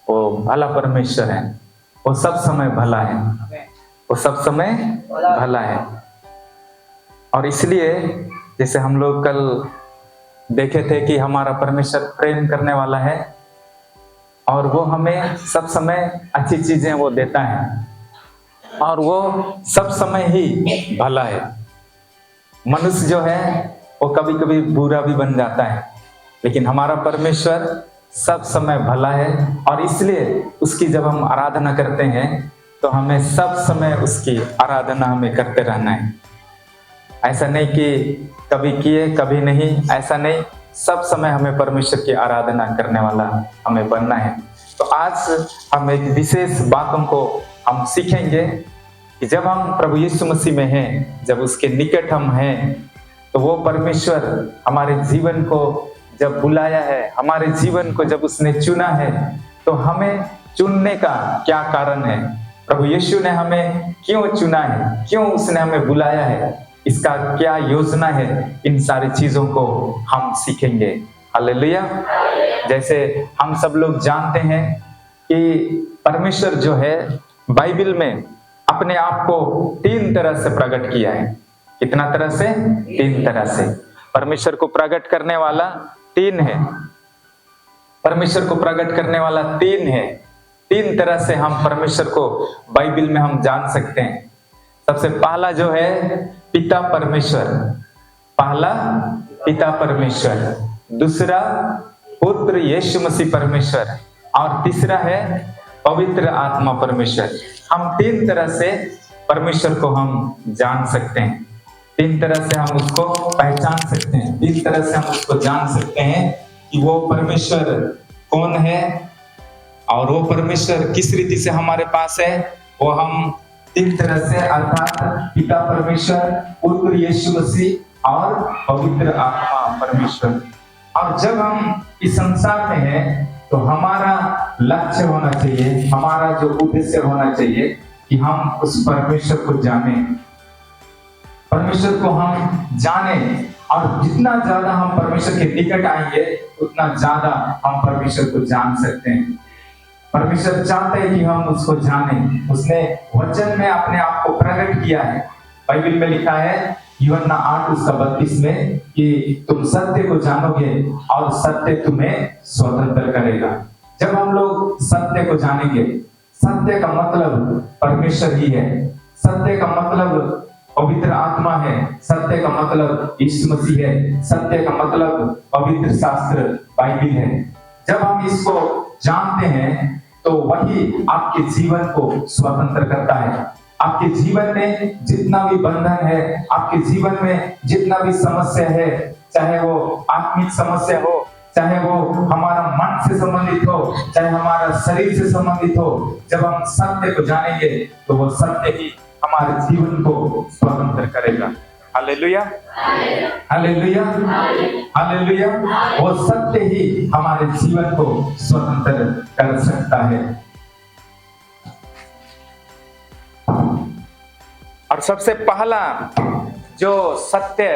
वो भला परमेश्वर है, वो सब समय भला है, वो सब समय भला है। और इसलिए जैसे हम लोग कल देखे थे कि हमारा परमेश्वर प्रेम करने वाला है और वो हमें सब समय अच्छी चीजें वो देता है और वो सब समय ही भला है। मनुष्य जो है वो कभी कभी बुरा भी बन जाता है, लेकिन हमारा परमेश्वर सब समय भला है और इसलिए उसकी जब हम आराधना करते हैं तो हमें सब समय उसकी आराधना हमें करते रहना है। ऐसा नहीं कि कभी किए कभी नहीं, ऐसा नहीं, सब समय हमें परमेश्वर की आराधना करने वाला हमें बनना है। तो आज हम एक विशेष बातों को हम सीखेंगे कि जब हम प्रभु यीशु मसीह में हैं, जब उसके निकट हम हैं, तो वो परमेश्वर हमारे जीवन को जब बुलाया है, हमारे जीवन को जब उसने चुना है, तो हमें चुनने का क्या कारण है, प्रभु यीशु ने हमें क्यों चुना है, क्यों उसने हमें बुलाया है, इसका क्या योजना है, इन सारी चीजों को हम सीखेंगे। हालेलुया। जैसे हम सब लोग जानते हैं कि परमेश्वर जो है बाइबल में अपने आप को 3 तरह से प्रकट किया है। कितना तरह से? 3 तरह से। परमेश्वर को प्रकट करने वाला 3 है, परमेश्वर को प्रकट करने वाला 3 है। 3 तरह से हम परमेश्वर को बाइबल में हम जान सकते हैं। सबसे पहला जो है पिता परमेश्वर, पहला पिता परमेश्वर, दूसरा पुत्र यीशु मसीह परमेश्वर और तीसरा है पवित्र आत्मा परमेश्वर। हम 3 तरह से परमेश्वर को हम जान सकते हैं, 3 तरह से हम उसको पहचान सकते हैं, 3 तरह से हम उसको जान सकते हैं कि वो परमेश्वर कौन है और वो परमेश्वर किस रीति से हमारे पास है। वो हम 3 तरह से, अर्थात पिता परमेश्वर, पुत्र यीशु मसीह और पवित्र आत्मा परमेश्वर। और जब हम इस संसार में हैं तो हमारा लक्ष्य होना चाहिए, हमारा जो उद्देश्य होना चाहिए कि हम उस परमेश्वर को जाने, परमेश्वर को हम जाने। और जितना ज्यादा हम परमेश्वर के निकट आएंगे उतना ज्यादा हम परमेश्वर को जान सकते हैं। परमेश्वर चाहते हैं कि हम उसको जानें। उसने वचन में अपने आप को प्रकट किया है। बाइबल में लिखा है यूहन्ना 8:32 में कि तुम सत्य को जानोगे और सत्य तुम्हें स्वतंत्र करेगा। जब हम लोग सत्य को जानेंगे, सत्य का मतलब परमेश्वर ही है, सत्य का मतलब पवित्र आत्मा है, सत्य का मतलब यीशु मसीह है, सत्य का मतलब पवित्र शास्त्र बाइबल है। जब हम इसको जानते हैं तो वही आपके जीवन को स्वतंत्र करता है। आपके जीवन में जितना भी बंधन है, आपके जीवन में जितना भी समस्या है, चाहे वो आत्मिक समस्या हो, चाहे वो हमारा मन से संबंधित हो, चाहे हमारा शरीर से संबंधित हो, जब हम सत्य को जानेंगे तो वो सत्य ही हमारे जीवन को स्वतंत्र करेगा। Hallelujah, hallelujah, hallelujah. वो सत्य ही हमारे जीवन को स्वतंत्र कर सकता है। और सबसे पहला जो सत्य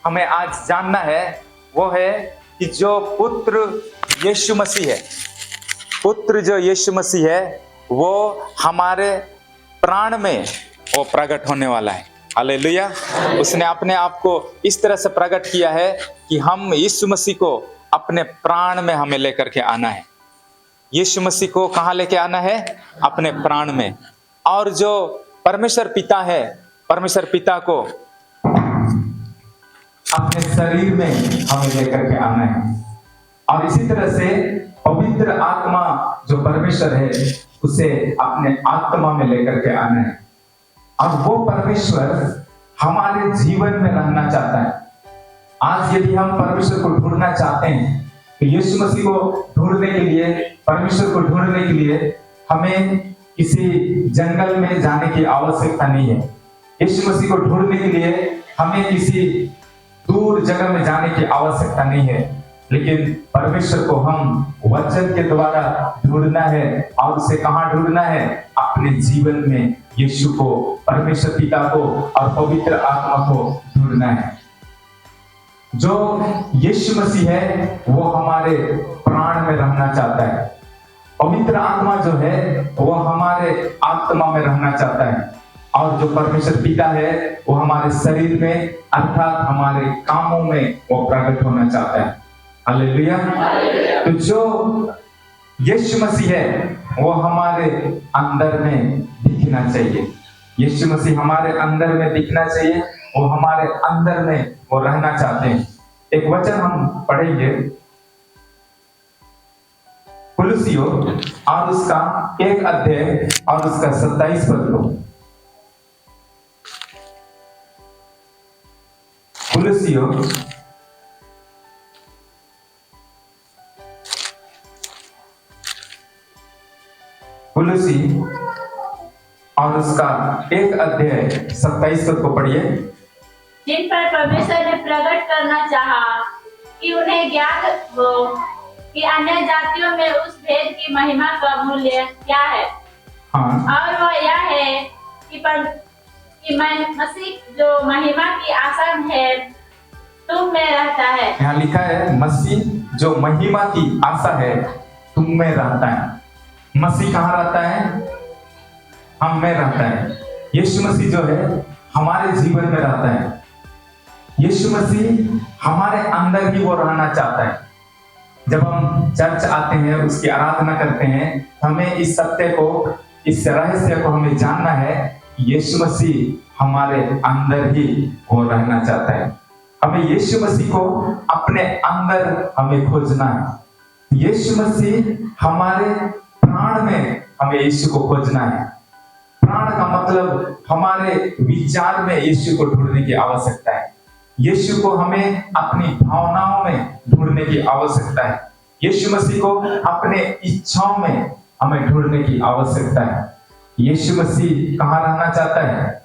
हमें आज जानना है वो है कि जो पुत्र यीशु मसीह है, पुत्र जो यीशु मसीह है वो हमारे प्राण में वो प्रकट होने वाला है। हालेलुया। उसने अपने आप को इस तरह से प्रकट किया है कि हम यीशु मसीह को अपने प्राण में हमें लेकर के आना है। यीशु मसीह को कहाँ लेके आना है? अपने प्राण में। और जो परमेश्वर पिता है, परमेश्वर पिता को अपने शरीर में हमें लेकर के आना है। और इसी तरह से पवित्र आत्मा जो परमेश्वर है उसे अपने आत्मा में लेकर के आना है। और वो परमेश्वर हमारे जीवन में रहना चाहता है। आज यदि हम परमेश्वर को ढूंढना चाहते हैं तो यीशु मसीह को ढूंढने के लिए, परमेश्वर को ढूंढने के लिए हमें किसी जंगल में जाने की आवश्यकता नहीं है। यीशु मसीह को ढूंढने के लिए हमें किसी दूर जगह में जाने की आवश्यकता नहीं है, लेकिन परमेश्वर को हम वचन के द्वारा ढूंढना है। और उसे कहाँ ढूंढना है? अपने जीवन में यीशु को, परमेश्वर पिता को और पवित्र आत्मा को ढूंढना है। जो यीशु मसीह है वो हमारे प्राण में रहना चाहता है। पवित्र आत्मा जो है वो हमारे आत्मा में रहना चाहता है, और जो परमेश्वर पिता है वो हमारे शरीर में अर्थात हमारे कामों में वो प्रकट होना चाहता है। हालेलुया। तो जो यीशु मसीह है वो हमारे अंदर में दिखना चाहिए। यीशु मसीह हमारे अंदर में दिखना चाहिए, वो हमारे अंदर में वो रहना चाहते हैं। एक वचन हम पढ़ेंगे, कुलुसियों और उसका 1 अध्याय और उसका 27 पद को। कुलुसियों और उसका 1 अध्याय 27 पद को पढ़िए। जिन पर परमेश्वर ने प्रकट करना चाहा कि उन्हें ज्ञात हो कि अन्य जातियों में उस भेद की महिमा का मूल्य क्या है। हाँ। और वह यह है कि मसीह जो महिमा की आशा है तुम में रहता है। यहाँ लिखा है मसीह जो महिमा की आशा है तुम में रहता है। मसीह कहाँ रहता है? हम में रहता है। यीशु मसीह जो है हमारे जीवन में रहता है। यीशु मसीह हमारे अंदर ही वो रहना चाहता है। जब हम चर्च आते हैं, उसकी आराधना करते हैं, हमें इस सत्य को, इस रहस्य को हमें जानना है कि यीशु मसीह हमारे अंदर ही वो रहना चाहता है। हमें यीशु मसीह को अपने अंदर हमें खोजना है। यीशु मसीह हमारे प्राण में, हमें यीशु को खोजना है। प्राण का मतलब हमारे विचार में यीशु को ढूंढने की आवश्यकता है। यीशु को हमें अपनी भावनाओं में ढूंढने की आवश्यकता है। यीशु मसीह को अपने इच्छाओं में हमें ढूंढने की आवश्यकता है। यीशु मसीह कहाँ रहना चाहता है?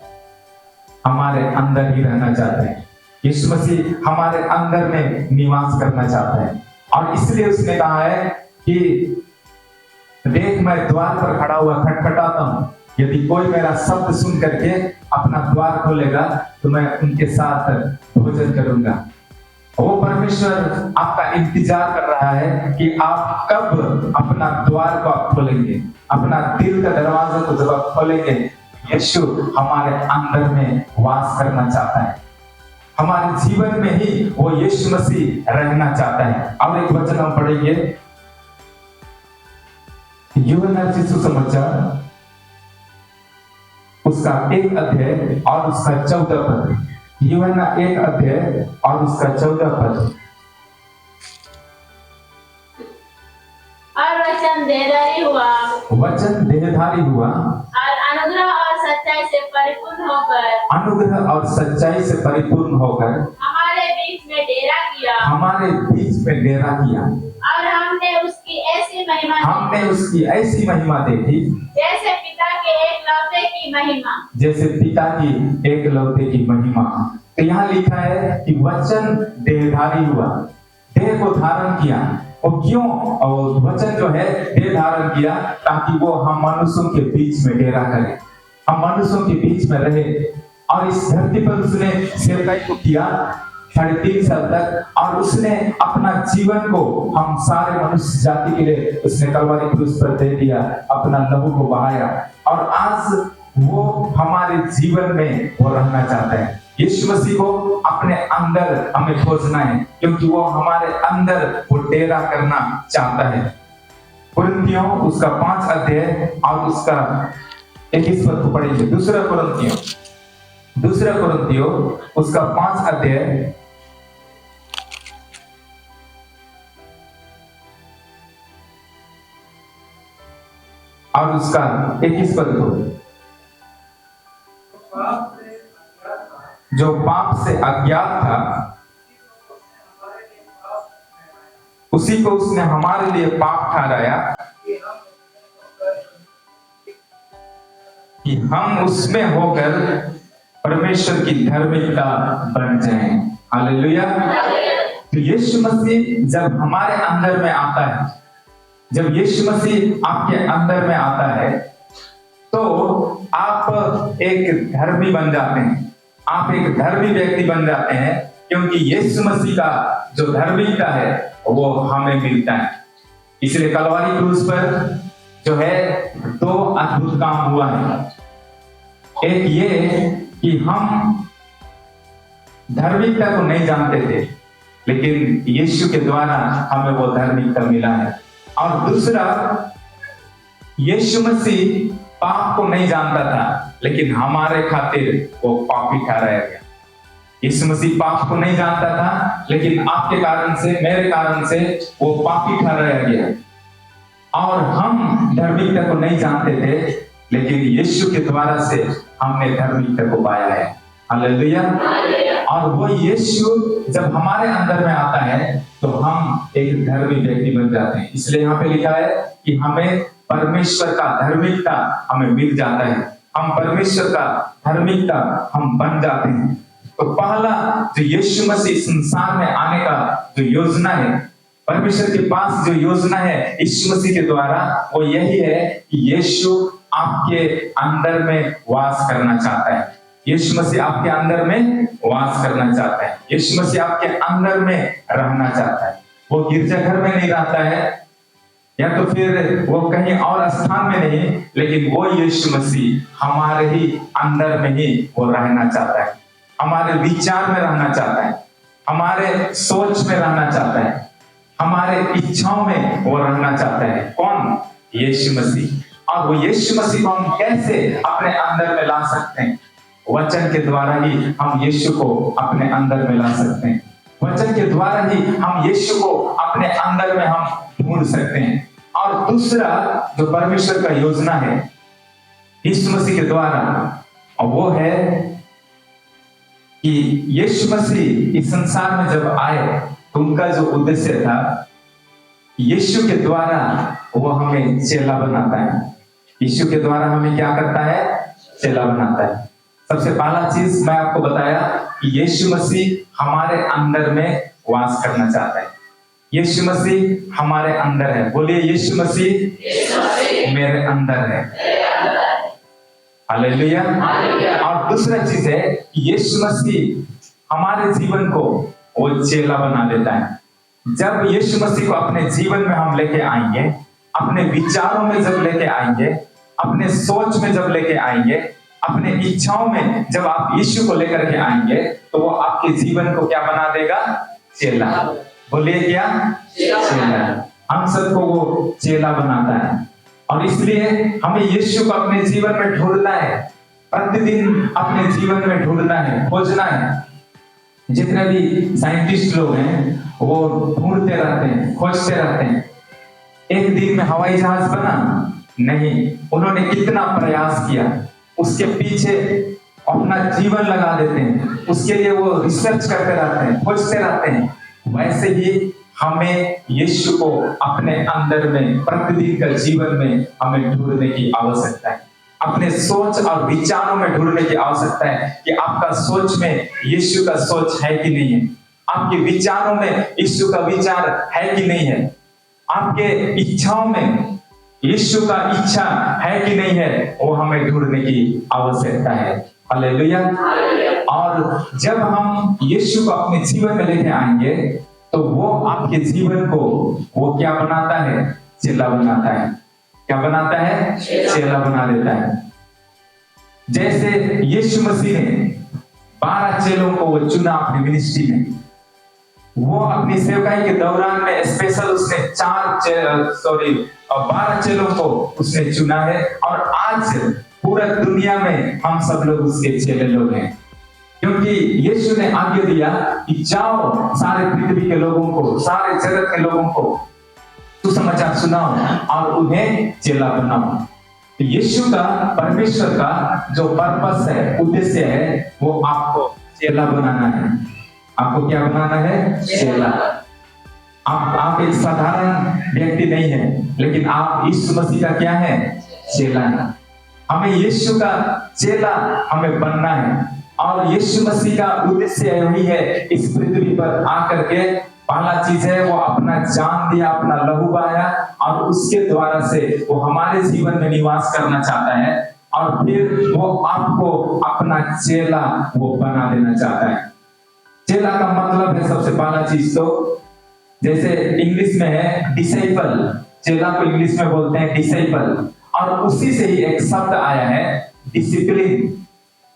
हमारे अंदर ही रहना चाहता है। यीशु मसीह हमारे अंदर में निवास करना चाहता है, और इसलिए उसने कहा है कि देख मैं द्वार पर खड़ा हुआ खटखटाता हूँ, यदि कोई मेरा शब्द सुन करके अपना द्वार खोलेगा तो मैं उनके साथ भोजन करूंगा। वो परमेश्वर आपका इंतजार कर रहा है कि आप कब अपना द्वार को आप खोलेंगे, अपना दिल का दरवाजा को जब आप खोलेंगे। यीशु हमारे अंदर में वास करना चाहता है। हमारे जीवन में ही वो यीशु मसीह रहना चाहता है। अब एक वचन हम पढ़ेंगे, यूहन्ना सुसमाचार उसका 1 अध्याय और उसका 14 पद। यूहन्ना 1 अध्याय और उसका 14 पद। और वचन देहधारी हुआ, वचन देहधारी हुआ और अनुग्रह और सच्चाई से परिपूर्ण होकर, अनुग्रह और सच्चाई से परिपूर्ण होकर हमारे बीच में डेरा किया, हमारे बीच में डेरा किया। और हमने उसकी ऐसी महिमा देखी जैसे पिता के एकलौते की महिमा, जैसे पिता की एकलौते की महिमा। तो यहाँ लिखा है कि वचन देहधारी हुआ, देह को धारण किया। और क्यों? और वचन जो है देह धारण किया ताकि वो हम मनुष्यों के बीच में डेरा करे, हम मनुष्यों के बीच में रहे। और इस धरती पर उसने सेवकाई को किया 3.5 साल तक, और उसने अपना जीवन को हम सारे मनुष्य जाति के लिए उसने कलवारी क्रूस पर दे दिया, अपना लहू को बहाया। और आज वो हमारे जीवन में वो रहना चाहता है। यीशु मसीह को अपने अंदर हमें खोजना है, क्योंकि वो हमारे अंदर वो डेरा करना चाहता है। कुरिन्थियों उसका 5 अध्याय और उसका 21 पद को पढ़ेंगे। दूसरा कुरिन्थियों उसका 5 अध्याय और उसका 21 पद को। जो पाप से अज्ञात था उसी को उसने हमारे लिए पाप ठहराया कि हम उसमें होकर परमेश्वर की धार्मिकता बन जाएं। हालेलुया। तो यीशु मसीह जब हमारे अंदर में आता है, जब यीशु मसीह आपके अंदर में आता है तो आप एक धर्मी बन जाते हैं, आप एक धर्मी व्यक्ति बन जाते हैं, क्योंकि यीशु मसीह का जो धार्मिकता है वो हमें मिलता है। इसलिए कलवारी क्रूस पर जो है दो अद्भुत काम हुआ है। एक ये कि हम धार्मिकता को नहीं जानते थे, लेकिन यीशु के द्वारा हमें वो धार्मिकता मिला है। और दूसरा, यीशु मसीह पाप को नहीं जानता था, लेकिन हमारे खातिर वो पापी ठहराया गया। यीशु मसीह पाप को नहीं जानता था, लेकिन आपके कारण से, मेरे कारण से वो पापी ठहराया गया। और हम धार्मिकता को नहीं जानते थे, लेकिन यीशु के द्वारा से हमने धार्मिकता को पाया है। हालेलुया। और वो यीशु जब हमारे अंदर में आता है तो हम एक धर्मी व्यक्ति बन जाते हैं। इसलिए यहाँ पे लिखा है कि हमें परमेश्वर का धार्मिकता हमें मिल जाता है, हम परमेश्वर का धार्मिकता हम बन जाते हैं। तो पहला जो यीशु मसीह संसार में आने का जो योजना है, परमेश्वर के पास जो योजना है यीशु मसीह के द्वारा, वो यही है कि यीशु आपके अंदर में वास करना चाहता है। यीशु मसीह आपके अंदर में वास करना चाहता है। यीशु मसीह आपके अंदर में रहना चाहता है। वो गिरजाघर में नहीं रहता है, या तो फिर वो कहीं और स्थान में नहीं, लेकिन वो यीशु मसीह हमारे ही अंदर में ही वो रहना चाहता है, हमारे विचार में रहना चाहता है, हमारे सोच में रहना चाहता है, हमारे इच्छाओं में वो रहना चाहता है। कौन? यीशु मसीह। और वो यीशु मसीह को हम कैसे अपने अंदर में ला सकते हैं? वचन के द्वारा ही हम यीशु को अपने अंदर में ला सकते हैं। वचन के द्वारा ही हम यीशु को अपने अंदर में हम ढूंढ सकते हैं। और दूसरा जो परमेश्वर का योजना है यीशु मसीह के द्वारा, और वो है कि यीशु मसीह इस संसार में जब आए तो उनका जो उद्देश्य था, यीशु के द्वारा वो हमें चेला बनाता है। यीशु के द्वारा हमें क्या करता है? चेला बनाता है। सबसे पहला चीज मैं आपको बताया कि यीशु मसीह हमारे अंदर में वास करना चाहता है। यीशु मसीह हमारे अंदर है। बोलिए, यीशु मसीह मेरे अंदर है। हालेलुया। और दूसरा चीज है कि यीशु मसीह हमारे जीवन को वो चेला बना देता है। जब यीशु मसीह को अपने जीवन में हम लेके आएंगे, अपने विचारों में जब लेके आएंगे, अपने सोच में जब लेके आएंगे, अपने इच्छाओं में जब आप यीशु को लेकर के आएंगे, तो वो आपके जीवन को क्या बना देगा? चेला। बोलिए, क्या? चेला। हम सबको वो चेला बनाता है। और इसलिए हमें यीशु को अपने जीवन में ढूंढना है, प्रतिदिन अपने जीवन में ढूंढना है, खोजना है। जितने भी साइंटिस्ट लोग हैं वो ढूंढते रहते हैं, खोजते रहते हैं। एक दिन में हवाई जहाज बना? नहीं, उन्होंने कितना प्रयास किया, उसके पीछे अपना जीवन लगा देते हैं, उसके लिए वो रिसर्च करते रहते हैं, खोजते रहते हैं। वैसे ही हमें यीशु को अपने अंदर में प्रतिदिन का जीवन में हमें ढूंढने की आवश्यकता है। अपने सोच और विचारों में ढूंढने की आवश्यकता है कि आपका सोच में यीशु का सोच है कि नहीं है, आपके विचारों में यीशु का विचार है कि नहीं है, आपके इच्छाओं में यीशु का इच्छा है कि नहीं है, वो हमें ढूंढने की आवश्यकता है। हालेलुया। और जब हम यीशु को अपने जीवन में लेके आएंगे तो वो आपके जीवन को वो क्या बनाता है? चेला बनाता है। क्या बनाता है? चेला बना देता है। जैसे यीशु मसीह ने 12 चेलों को वो चुना अपनी मिनिस्ट्री में, वो अपनी सेवकाई के दौरान में स्पेशल उसने 12 चेलों को उसने चुना है। और आज पूरा दुनिया में हम सब लोग उसके चेले लोग हैं, क्योंकि यीशु ने आज्ञा दिया कि जाओ सारे पृथ्वी के लोगों को, सारे जगत के लोगों को सुसमाचार सुनाओ और उन्हें चेला बनाओ। तो यीशु का, परमेश्वर का जो पर्पस है, उद्देश्य है, वो आपको चेला बनाना है। आपको क्या बनाना है? चेला। आप एक साधारण व्यक्ति नहीं है, लेकिन आप यीशु मसीह का क्या है? चेला है। हमें यीशु का चेला हमें बनना है। और यीशु मसीह का उद्देश्य यही है, इस पृथ्वी पर आकर के पहला चीज है वो अपना जान दिया, अपना लहू बहाया, और उसके द्वारा से वो हमारे जीवन में निवास करना चाहता है। और फिर वो आपको अपना चेला वो बना देना चाहता है। चेला का मतलब है सबसे पहला चीज तो, जैसे इंग्लिश में है डिसाइपल, चेला को इंग्लिश में बोलते हैं डिसाइपल, और उसी से ही एक शब्द आया है डिसिप्लिन।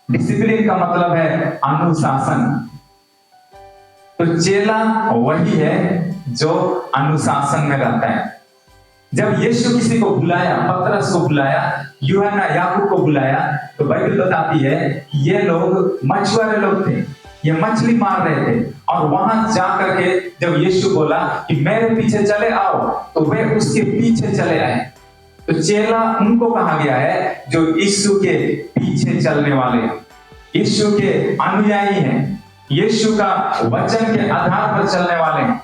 डिसिप्लिन का मतलब है अनुशासन। तो चेला वही है जो अनुशासन में रहता है। जब यीशु किसी को बुलाया, पतरस को बुलाया, यूहन्ना याकूब को बुलाया, तो बाइबल बताती है कि ये लोग मछुआरे लोग थे, ये मछली मार रहे थे, और वहां जाकर के जब यीशु बोला कि मेरे पीछे चले आओ, तो वे उसके पीछे चले आए। तो चेला उनको कहा गया है जो यीशु के पीछे चलने वाले हैं, यीशु के अनुयायी हैं, यीशु का वचन के आधार पर चलने वाले हैं।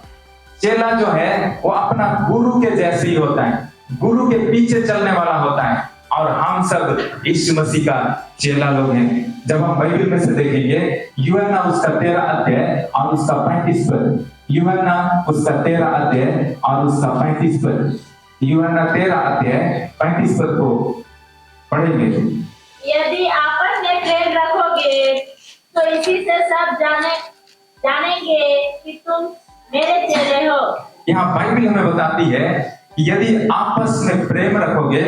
चेला जो है वो अपना गुरु के जैसे ही होता है, गुरु के पीछे चलने वाला होता है, और हम सब यीशु मसीह का चेला लोग हैं। जब हम बाइबल में से देखेंगे, यूहन्ना उसका 13 अध्याय और उसका 35 पद, यूहन्ना उसका 13 अध्याय और उसका 35 पद, यूहन्ना 13 अध्याय 35 पद को पढ़ेंगे। यदि आपस में प्रेम रखोगे तो इसी से सब जानेंगे कि तुम मेरे चेले हो। यहाँ बाइबल हमें बताती है कि यदि आपस में प्रेम रखोगे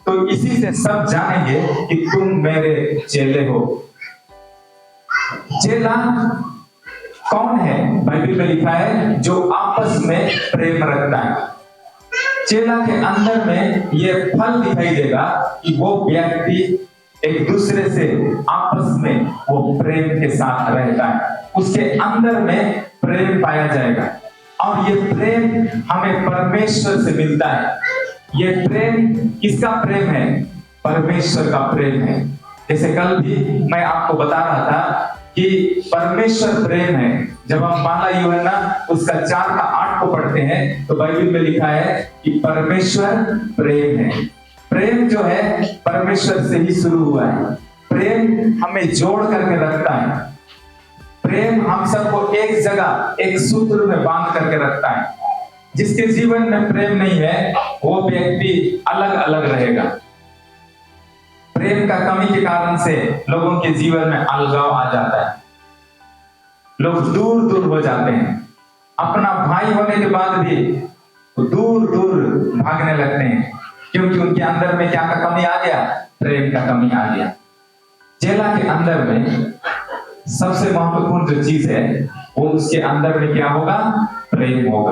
तो इसी से सब जानेंगे कि तुम मेरे चेले हो। चेला कौन है? बाइबल में लिखा है जो आपस में प्रेम रखता है। चेला के अंदर में यह फल दिखाई देगा कि वो व्यक्ति एक दूसरे से आपस में वो प्रेम के साथ रहता है, उसके अंदर में प्रेम पाया जाएगा, और ये प्रेम हमें परमेश्वर से मिलता है। ये प्रेम किसका प्रेम है? परमेश्वर का प्रेम है। जैसे कल भी मैं आपको बता रहा था कि परमेश्वर प्रेम है। जब हम पहला यूहन्ना उसका 4:8 को पढ़ते हैं तो बाइबल में लिखा है कि परमेश्वर प्रेम है। प्रेम जो है परमेश्वर से ही शुरू हुआ है। प्रेम हमें जोड़ करके रखता है। प्रेम हम सबको एक जगह, एक सूत्र में बांध करके रखता है। जिसके जीवन में प्रेम नहीं है वो व्यक्ति अलग अलग रहेगा। प्रेम का कमी के कारण से लोगों के जीवन में अलगाव आ जाता है, लोग दूर दूर हो जाते हैं। अपना भाई होने के बाद भी दूर दूर भागने लगते हैं, क्योंकि उनके अंदर में क्या का कमी आ गया? प्रेम का कमी आ गया। चेला के अंदर में सबसे महत्वपूर्ण जो चीज है वो उसके अंदर में क्या होगा? प्रेम होगा।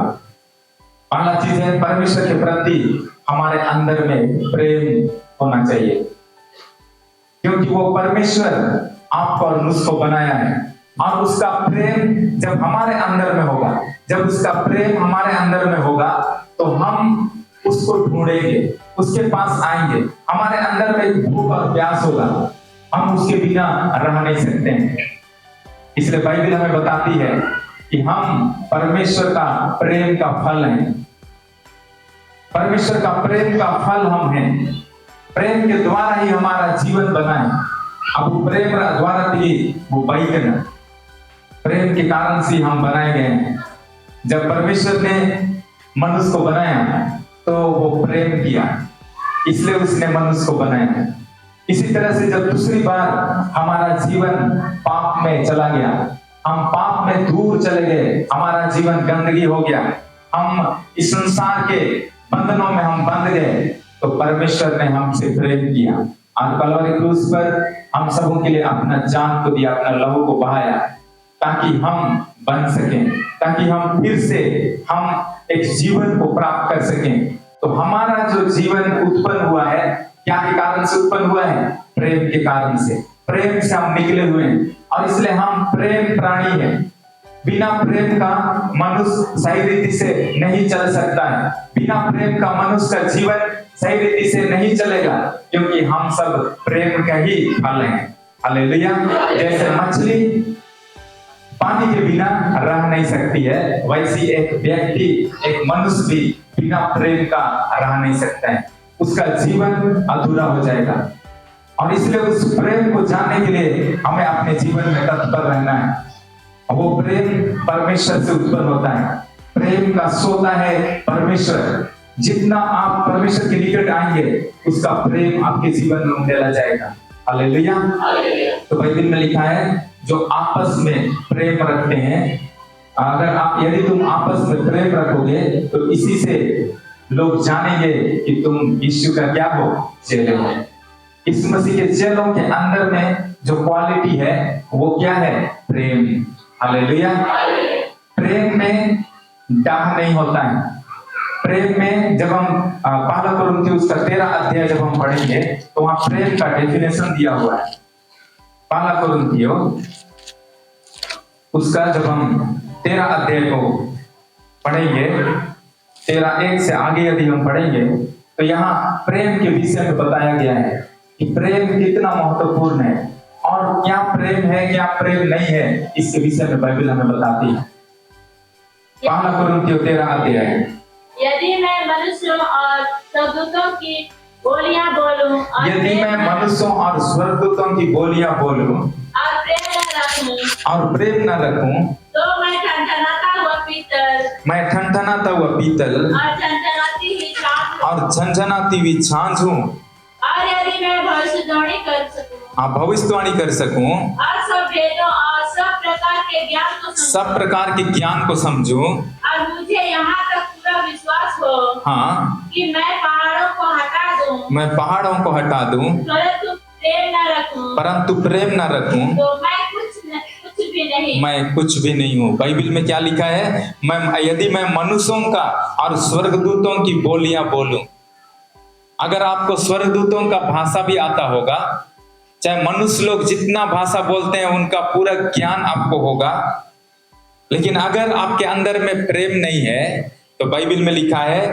पहला चीज है परमेश्वर के प्रति हमारे अंदर में प्रेम होना चाहिए, क्योंकि वो परमेश्वर आपको और मुझको बनाया है, और उसका प्रेम जब हमारे अंदर में होगा, जब उसका प्रेम हमारे अंदर में होगा तो हम उसको ढूंढेंगे, उसके पास आएंगे। हमारे अंदर में भूख और प्यास होगा, हम उसके बिना रह नहीं सकते हैं। इसलिए बाइबल हमें बताती है कि हम परमेश्वर का प्रेम का फल हैं। परमेश्वर का प्रेम का फल हम हैं। प्रेम के द्वारा ही हमारा जीवन बना है। अब वो प्रेम द्वारा भी वो बैगन प्रेम के कारण से हम बनाए गए हैं। जब परमेश्वर ने मनुष्य को बनाया तो वो प्रेम किया, इसलिए उसने मनुष्य को बनाया। इसी तरह से जब दूसरी बार हमारा जीवन पाप में चला गया, हम पाप में दूर चले गए, हमारा जीवन गंदगी हो गया, हम इस संसार के बंधनों में हम बंध गए, तो परमेश्वर ने हमसे प्रेम किया और कलवरी क्रूस पर हम सबों के लिए अपना जान को दिया, अपना लहू को बहाया, ताकि हम बन सकें, ताकि हम फिर से हम एक जीवन को प्राप्त कर सकें। तो हमारा जो जीवन उत्पन्न हुआ है, क्या के कारण से उत्पन्न हुआ है? प्रेम के कारण से। प्रेम से हम निकले हुए हैं, और इसलिए हम प्रेम प्राणी हैं। बिना प्रेम का मनुष्य सही रीति से नहीं चल सकता है। बिना प्रेम का मनुष्य का जीवन सही रीति से नहीं चलेगा, क्योंकि हम सब प्रेम का ही फल हैं। हालेलुया। जैसे मछली पानी के बिना रह नहीं सकती है, वैसी एक व्यक्ति, एक मनुष्य भी बिना प्रेम का रह नहीं सकता है। उसका जीवन अधूरा हो जाएगा। और इसलिए उस प्रेम को जानने के लिए हमें अपने जीवन में तत्पर रहना है। वो प्रेम परमेश्वर से उत्पन्न होता है। प्रेम का सोता है परमेश्वर। जितना आप परमेश्वर के निकट आएंगे, उसका प्रेम आपके जीवन में उमड़ेला जाएगा। हालेलुया। तो बाइबल में लिखा है जो आपस में प्रेम रखते हैं, अगर आप यदि तुम आपस में प्रेम रखोगे तो इसी से लोग जानेंगे कि तुम यीशु का क्या हो, चेले हो। इस मसीह के चेलों के अंदर में जो क्वालिटी है वो क्या है, प्रेम। हालेलुया। प्रेम में डाह नहीं होता है। प्रेम में जब हम पहला कुरिन्थियों उसका 13 अध्याय जब हम पढ़ेंगे तो वहां प्रेम का डेफिनेशन दिया हुआ है। पहला कुरिन्थियों उसका जब हम 13 अध्याय को पढ़ेंगे, 13:1 से आगे यदि हम पढ़ेंगे तो यहाँ प्रेम के विषय में बताया गया है कि प्रेम कितना महत्वपूर्ण है और क्या प्रेम है क्या प्रेम नहीं है, इसके विषय में बाइबल हमें बताती है। पहला कुरिन्थियों 13 अध्याय। यदि मैं मनुष्यों और स्वर्गदूतों की बोलियां बोलूं और यदि मैं मनुष्यों और स्वर्गदूतों की बोलियां बोलूं और प्रेम न रखूं तो मैं ठनठनाता हुआ पीतल और झंझनाती हुई झांझ हूं। और यदि मैं भविष्यवाणी कर सकूं भविष्यवाणी कर सकूं और सब भेदों और सब प्रकार के ज्ञान को समझूं और मुझे यहाँ तक पूरा विश्वास हो हाँ कि मैं पहाड़ों को हटा दूं परंतु प्रेम न रखूं तो मैं कुछ भी नहीं हूँ। बाइबल में क्या लिखा है, यदि मैं मनुष्यों का और स्वर्गदूतों की बोलियां बोलूं। अगर आपको स्वर्गदूतों का भाषा भी आता होगा, चाहे मनुष्य लोग जितना भाषा बोलते हैं उनका पूरा ज्ञान आपको होगा, लेकिन अगर आपके अंदर में प्रेम नहीं है तो बाइबल में लिखा है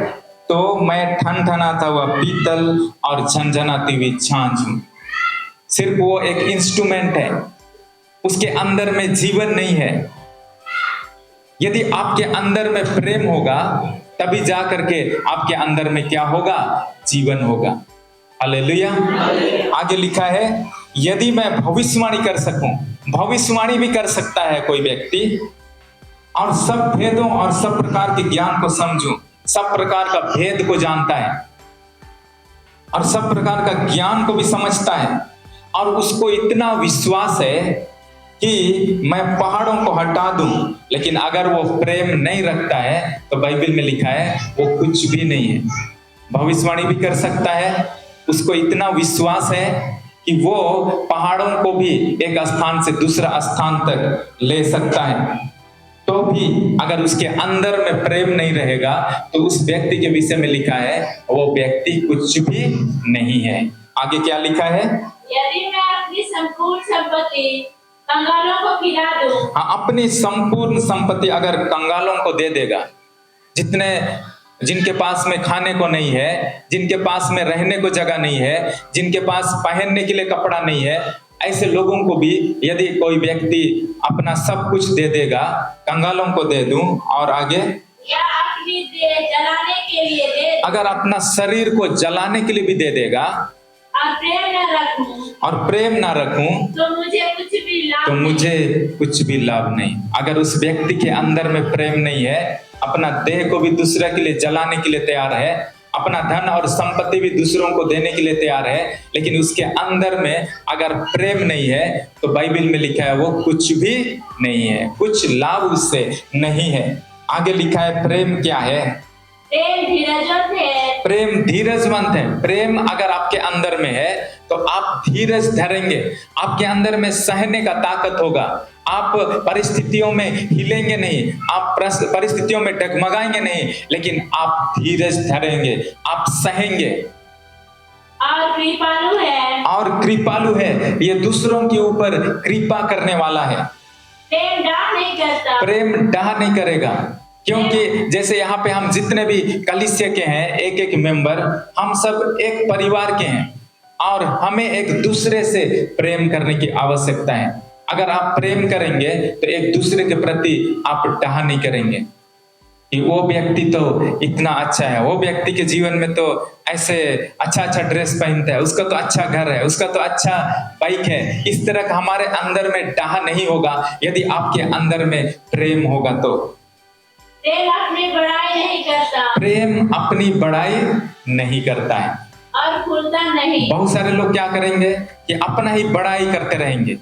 तो मैं ठनठनाता हुआ पीतल और झंझनाती हुई झांझ हूं। सिर्फ वो एक इंस्ट्रूमेंट है, उसके अंदर में जीवन नहीं है। यदि आपके अंदर में प्रेम होगा तभी जा करके आपके अंदर में क्या होगा, जीवन होगा। हालेलुया। आगे लिखा है यदि मैं भविष्यवाणी कर सकूं, भविष्यवाणी भी कर सकता है कोई व्यक्ति, और सब भेदों और सब प्रकार के ज्ञान को समझूं, सब प्रकार का भेद को जानता है और सब प्रकार का ज्ञान को भी समझता है, और उसको इतना विश्वास है कि मैं पहाड़ों को हटा दूं, लेकिन अगर वो प्रेम नहीं रखता है तो बाइबल में लिखा है वो कुछ भी नहीं है। भविष्यवाणी भी कर सकता है, उसको इतना विश्वास है कि वो पहाड़ों को भी एक स्थान से दूसरा स्थान तक ले सकता है, तो भी अगर उसके अंदर में प्रेम नहीं रहेगा तो उस व्यक्ति के विषय में लिखा है वो व्यक्ति कुछ भी नहीं है। आगे क्या लिखा है, यदि मैं अपनी संपूर्ण संपत्ति कंगालों को खिला दूं, हाँ, अपनी संपूर्ण संपत्ति अगर कंगालों को दे देगा, जिनके पास में खाने को नहीं है, जिनके पास में रहने को जगह नहीं है, जिनके पास पहनने के लिए कपड़ा नहीं है, ऐसे लोगों को भी यदि कोई व्यक्ति अपना सब कुछ दे देगा, कंगालों को दे दूं, और आगे या अपनी जलाने के लिए दे, अगर अपना शरीर को जलाने के लिए भी दे देगा और प्रेम ना रखूं तो मुझे कुछ भी लाभ नहीं। अगर उस व्यक्ति के अंदर में प्रेम नहीं है, अपना देह को भी दूसरे के लिए जलाने के लिए तैयार है, अपना धन और संपत्ति भी दूसरों को देने के लिए तैयार है, लेकिन उसके अंदर में अगर प्रेम नहीं है तो बाइबल में लिखा है वो कुछ भी नहीं है, कुछ लाभ उससे नहीं है। आगे लिखा है प्रेम क्या है, प्रेम धीरजवंत है। प्रेम अगर आपके अंदर में है तो आप धीरज धरेंगे, आपके अंदर में सहने का ताकत होगा, आप परिस्थितियों में हिलेंगे नहीं, आप परिस्थितियों में डगमगाएंगे नहीं, लेकिन आप धीरज धरेंगे, आप सहेंगे। और कृपालु है, ये दूसरों के ऊपर कृपा करने वाला है। प्रेम डाह नहीं करेगा, क्योंकि जैसे यहाँ पे हम जितने भी कलीसिया के हैं, एक एक मेंबर, हम सब एक परिवार के हैं और हमें एक दूसरे से प्रेम करने की आवश्यकता है। अगर आप प्रेम करेंगे तो एक दूसरे के प्रति आप डाह नहीं करेंगे कि वो व्यक्ति तो इतना अच्छा है, वो व्यक्ति के जीवन में तो ऐसे अच्छा ड्रेस पहनता है, उसका तो अच्छा घर है, उसका तो अच्छा बाइक है। इस तरह का हमारे अंदर में डाह नहीं होगा। यदि आपके अंदर में प्रेम होगा तो प्रेम अपनी बड़ाई नहीं करता, प्रेम अपनी बड़ाई नहीं करता है और भूलता नहीं। बहुत सारे लोग क्या करेंगे कि अपना ही बड़ाई करते रहेंगे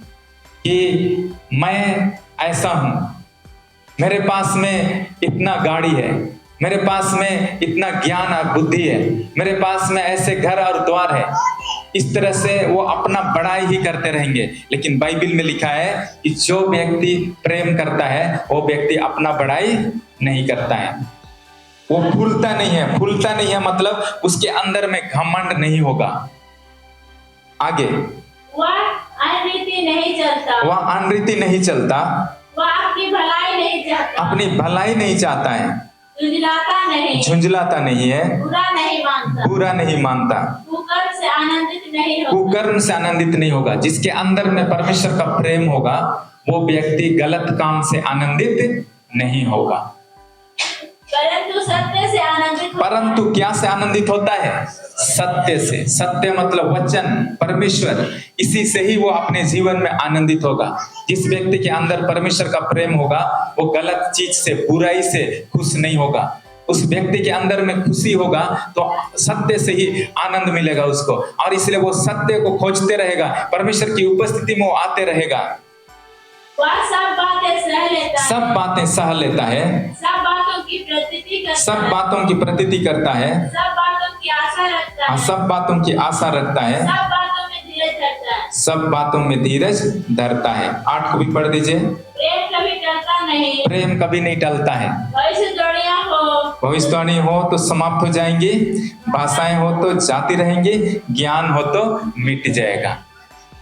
कि मैं ऐसा हूं, मेरे पास में इतना गाड़ी है, मेरे पास में इतना ज्ञान और बुद्धि है, मेरे पास में ऐसे घर और द्वार है। इस तरह से वो अपना बड़ाई ही करते रहेंगे। लेकिन बाइबल में लिखा है कि जो व्यक्ति प्रेम करता है वो व्यक्ति अपना बड़ाई नहीं करता है, वो फूलता नहीं है मतलब उसके अंदर में घमंड नहीं होगा। आगे, वह अनरीति नहीं चलता, वह अपनी भलाई नहीं चाहता है, झुंझलाता नहीं है, बुरा नहीं मानता, कुकर्म से आनंदित नहीं होगा। जिसके अंदर में परमेश्वर का प्रेम होगा वो व्यक्ति गलत काम से आनंदित नहीं होगा, परंतु क्या से आनंदित होता है? सत्य से। सत्य मतलब वचन, परमेश्वर, इसी से ही वो अपने जीवन में आनंदित होगा। जिस व्यक्ति के अंदर परमेश्वर का प्रेम होगा वो गलत चीज से, बुराई से खुश नहीं होगा। उस व्यक्ति के अंदर में खुशी होगा तो सत्य से ही आनंद मिलेगा उसको, और इसलिए वो सत्य को खोजते रहेगा, परमेश्वर की उपस्थिति में वो आते रहेगा। वह सब बातें सह लेता है, सब बातें सह लेता है, सब बातों की प्रतीति करता सब है, बातों की प्रतीति करता है, सब बातों की आशा रखता है, सब बातों की आशा रखता है, सब बातों में धीरज रखता है, सब बातों में धीरज धरता है। 8 को भी पढ़ दीजिए। प्रेम कभी टलता नहीं, प्रेम कभी नहीं टलता है। भविष्यवाणी हो तो समाप्त हो जाएंगी, भाषाएं हो तो जाती रहेंगी, ज्ञान हो तो मिट जाएगा।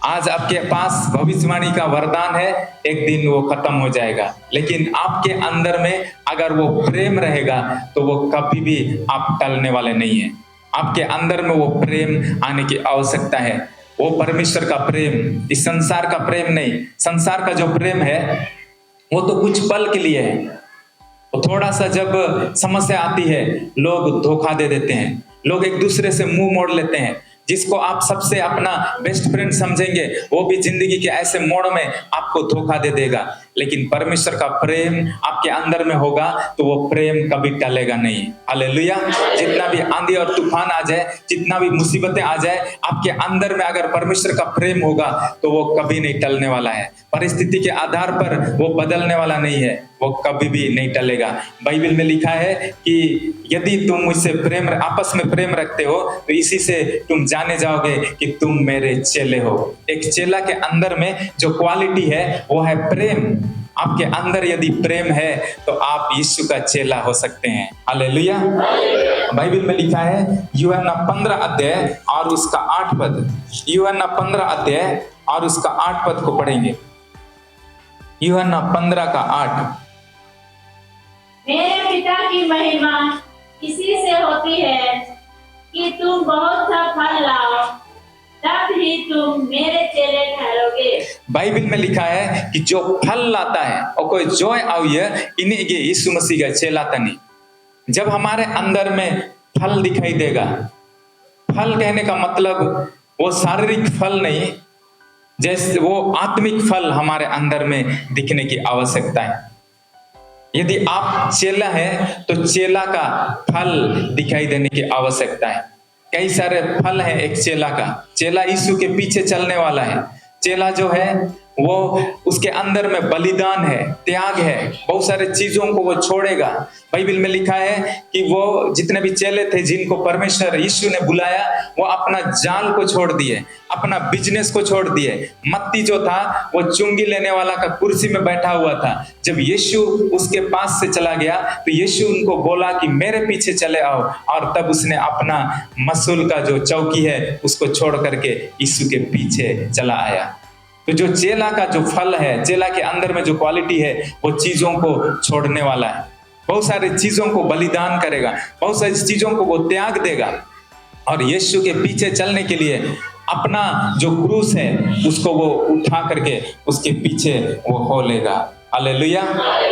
आज आपके पास भविष्यवाणी का वरदान है, एक दिन वो खत्म हो जाएगा, लेकिन आपके अंदर में अगर वो प्रेम रहेगा तो वो कभी भी आप टलने वाले नहीं है। आपके अंदर में वो प्रेम आने की आवश्यकता है, वो परमेश्वर का प्रेम, इस संसार का प्रेम नहीं। संसार का जो प्रेम है वो तो कुछ पल के लिए है, वो थोड़ा सा जब समस्या आती है लोग धोखा दे देते हैं, लोग एक दूसरे से मुंह मोड़ लेते हैं। जिसको आप सबसे अपना बेस्ट फ्रेंड समझेंगे वो भी जिंदगी के ऐसे मोड़ में आपको धोखा दे देगा। लेकिन परमेश्वर का प्रेम आपके अंदर में होगा तो वो प्रेम कभी टलेगा नहीं। हालेलुया। जितना भी आंधी और तूफान आ जाए, जितना भी मुसीबतें आ जाए, आपके अंदर में अगर परमेश्वर का प्रेम होगा तो वो कभी नहीं टलने वाला है। परिस्थिति के आधार पर वो बदलने वाला नहीं है, वो कभी भी नहीं टलेगा। बाइबल में लिखा है कि यदि तुम मुझसे प्रेम, आपस में प्रेम रखते हो तो इसी से तुम जाने जाओगे कि तुम मेरे चेले हो। एक चेला के अंदर में जो क्वालिटी है वो है प्रेम। आपके अंदर यदि प्रेम है तो आप यीशु का चेला हो सकते हैं। हालेलुया। बाइबल में लिखा है यूहन्ना 15 अध्याय और उसका 8 पद, यूहन्ना 15 अध्याय और उसका 8 पद को पढ़ेंगे। यूहन्ना 15 का 8। मेरे पिता की महिमा इसी से होती है कि तुम बहुत सा फल लाओ, तब ही तुम मेरे चेले ठहरोगे। बाइबल में लिखा है कि जो फल लाता है और कोई जॉय आउये इन्हीं के यीशु मसीह का चेला तनी। जब हमारे अंदर में फल दिखाई देगा, फल कहने का मतलब वो शारीरिक फल नहीं, जैसे वो आत्मिक फल हमारे अंदर में दिखने की आवश्यकता है। यदि आप चेला हैं तो चेला का फल दिखाई देने की आवश्यकता है। कई सारे फल हैं एक चेला का। चेला यीशु के पीछे चलने वाला है। चेला जो है वो उसके अंदर में बलिदान है, त्याग है, बहुत सारे चीजों को वो छोड़ेगा। बाइबल में लिखा है कि वो जितने भी चेले थे जिनको परमेश्वर यीशु ने बुलाया, वो अपना जाल को छोड़ दिए, अपना बिजनेस को छोड़ दिए। मत्ती जो था वो चुंगी लेने वाला का कुर्सी में बैठा हुआ था। जब यीशु उसके पास से चला गया तो यीशु उनको बोला कि मेरे पीछे चले आओ, और तब उसने अपना मसूल का जो चौकी है उसको छोड़ करके यीशु के पीछे चला आया। तो जो चेला का जो फल है, चेला के अंदर में जो क्वालिटी है, वो चीजों को छोड़ने वाला है। बहुत सारी चीजों को बलिदान करेगा, बहुत सारी चीजों को वो त्याग देगा, और यीशु के पीछे चलने के लिए अपना जो क्रूस है उसको वो उठा करके उसके पीछे वो हो लेगा। हालेलुया।